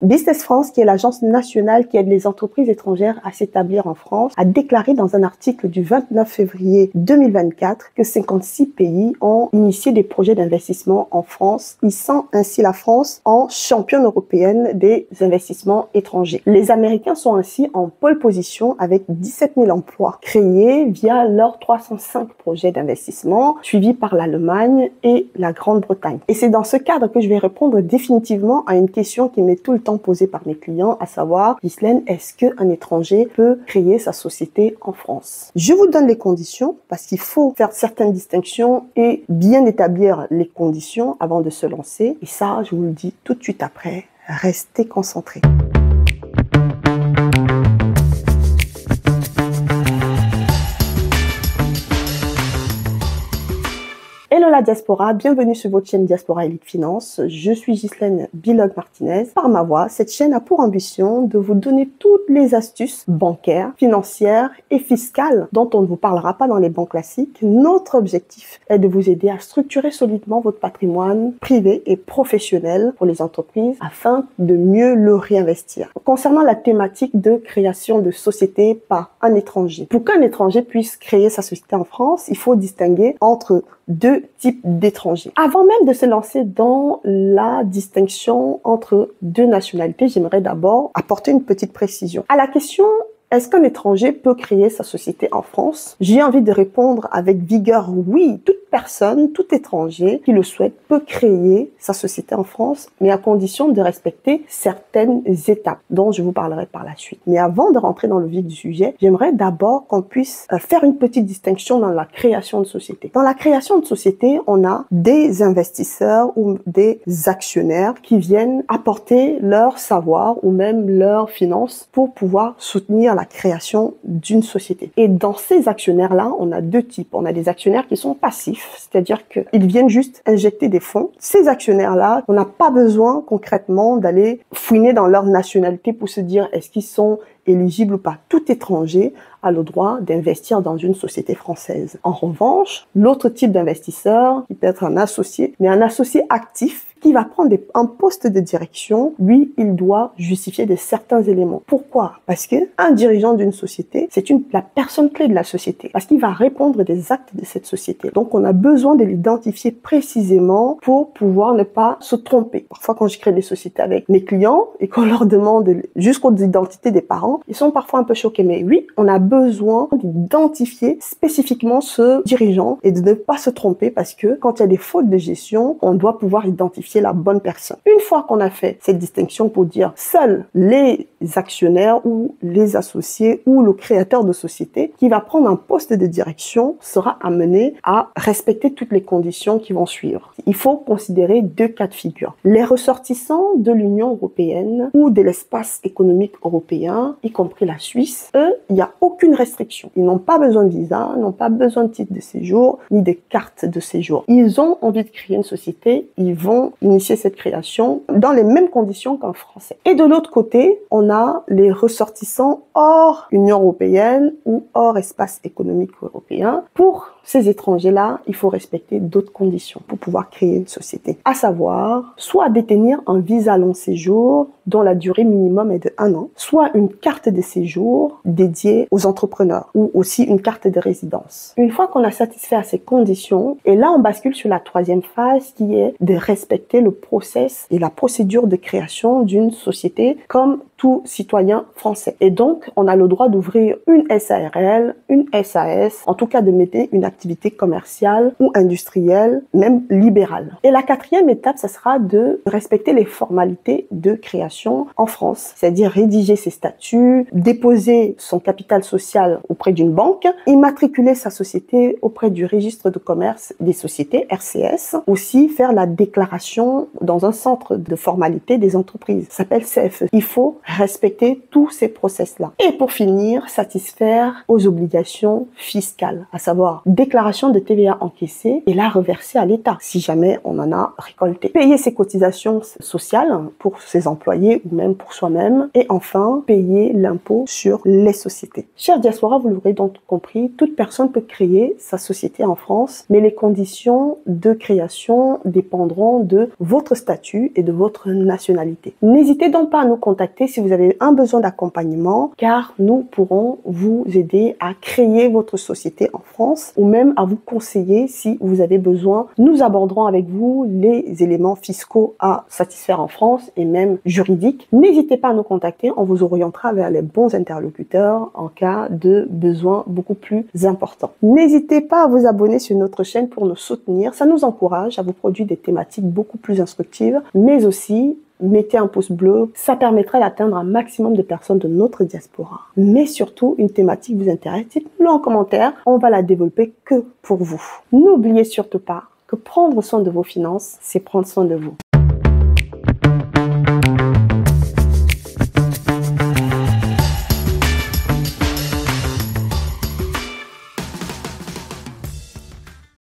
Business France, qui est l'agence nationale qui aide les entreprises étrangères à s'établir en France, a déclaré dans un article du 29 février 2024 que 56 pays ont initié des projets d'investissement en France, hissant ainsi la France en championne européenne des investissements étrangers. Les Américains sont ainsi en pole position avec 17 000 emplois créés via leurs 305 projets d'investissement, suivis par l'Allemagne et la Grande-Bretagne. Et c'est dans ce cadre que je vais répondre définitivement à une question qui m'est tout le temps posée par mes clients, à savoir, Ghislaine, est-ce qu'un étranger peut créer sa société en France? Je vous donne les conditions parce qu'il faut faire certaines distinctions et bien établir les conditions avant de se lancer. Et ça, je vous le dis tout de suite après, restez concentrés. Hello la diaspora, bienvenue sur votre chaîne Diaspora Elite Finance. Je suis Ghislaine Bilog-Martinez. Par ma voix, cette chaîne a pour ambition de vous donner toutes les astuces bancaires, financières et fiscales dont on ne vous parlera pas dans les banques classiques. Notre objectif est de vous aider à structurer solidement votre patrimoine privé et professionnel pour les entreprises afin de mieux le réinvestir. Concernant la thématique de création de société par un étranger. Pour qu'un étranger puisse créer sa société en France, il faut distinguer entre deux types d'étrangers. Avant même de se lancer dans la distinction entre deux nationalités, j'aimerais d'abord apporter une petite précision. À la question est-ce qu'un étranger peut créer sa société en France? J'ai envie de répondre avec vigueur oui. Toute personne, tout étranger qui le souhaite peut créer sa société en France, mais à condition de respecter certaines étapes dont je vous parlerai par la suite. Mais avant de rentrer dans le vif du sujet, j'aimerais d'abord qu'on puisse faire une petite distinction dans la création de société. Dans la création de société, on a des investisseurs ou des actionnaires qui viennent apporter leur savoir ou même leurs finances pour pouvoir soutenir la création d'une société. Et dans ces actionnaires-là, on a deux types. On a des actionnaires qui sont passifs, c'est-à-dire qu'ils viennent juste injecter des fonds. Ces actionnaires-là, on n'a pas besoin concrètement d'aller fouiner dans leur nationalité pour se dire est-ce qu'ils sont éligibles ou pas. Tout étranger a le droit d'investir dans une société française. En revanche, l'autre type d'investisseur, qui peut être un associé, mais un associé actif, qui va prendre un poste de direction, lui, il doit justifier de certains éléments. Pourquoi? Parce que un dirigeant d'une société, c'est la personne clé de la société, parce qu'il va répondre des actes de cette société. Donc, on a besoin de l'identifier précisément pour pouvoir ne pas se tromper. Parfois, quand je crée des sociétés avec mes clients et qu'on leur demande jusqu'aux identités des parents, ils sont parfois un peu choqués. Mais oui, on a besoin d'identifier spécifiquement ce dirigeant et de ne pas se tromper parce que quand il y a des fautes de gestion, on doit pouvoir identifier la bonne personne. Une fois qu'on a fait cette distinction pour dire seuls les actionnaires ou les associés ou le créateur de société qui va prendre un poste de direction sera amené à respecter toutes les conditions qui vont suivre. Il faut considérer deux cas de figure. Les ressortissants de l'Union européenne ou de l'espace économique européen, y compris la Suisse, eux, il n'y a aucune restriction. Ils n'ont pas besoin de visa, n'ont pas besoin de titre de séjour, ni de carte de séjour. Ils ont envie de créer une société, ils vont initier cette création dans les mêmes conditions qu'un Français. Et de l'autre côté, on a les ressortissants hors Union européenne ou hors espace économique européen. Pour ces étrangers-là, il faut respecter d'autres conditions pour pouvoir créer une société. À savoir, soit détenir un visa long séjour dont la durée minimum est de 1 an, soit une carte de séjour dédiée aux entrepreneurs ou aussi une carte de résidence. Une fois qu'on a satisfait à ces conditions, et là on bascule sur la troisième phase qui est de respecter le process et la procédure de création d'une société comme tout citoyen français. Et donc, on a le droit d'ouvrir une SARL, une SAS, en tout cas de mettre une activité commerciale ou industrielle, même libérale. Et la quatrième étape, ça sera de respecter les formalités de création en France, c'est-à-dire rédiger ses statuts, déposer son capital social auprès d'une banque, immatriculer sa société auprès du registre de commerce des sociétés, RCS, aussi faire la déclaration dans un centre de formalité des entreprises, ça s'appelle CFE. Il faut respecter tous ces process-là. Et pour finir, satisfaire aux obligations fiscales, à savoir déclaration de TVA encaissée et la reverser à l'État, si jamais on en a récolté. Payer ses cotisations sociales pour ses employés ou même pour soi-même. Et enfin, payer l'impôt sur les sociétés. Chère diaspora, vous l'aurez donc compris, toute personne peut créer sa société en France, mais les conditions de création dépendront de votre statut et de votre nationalité. N'hésitez donc pas à nous contacter si vous avez un besoin d'accompagnement, car nous pourrons vous aider à créer votre société en France ou même à vous conseiller si vous avez besoin. Nous aborderons avec vous les éléments fiscaux à satisfaire en France et même juridiques. N'hésitez pas à nous contacter, on vous orientera vers les bons interlocuteurs en cas de besoin beaucoup plus important. N'hésitez pas à vous abonner sur notre chaîne pour nous soutenir, ça nous encourage à vous produire des thématiques beaucoup plus instructives, mais aussi mettez un pouce bleu, ça permettra d'atteindre un maximum de personnes de notre diaspora. Mais surtout, une thématique vous intéresse, dites-le en commentaire, on va la développer que pour vous. N'oubliez surtout pas que prendre soin de vos finances, c'est prendre soin de vous.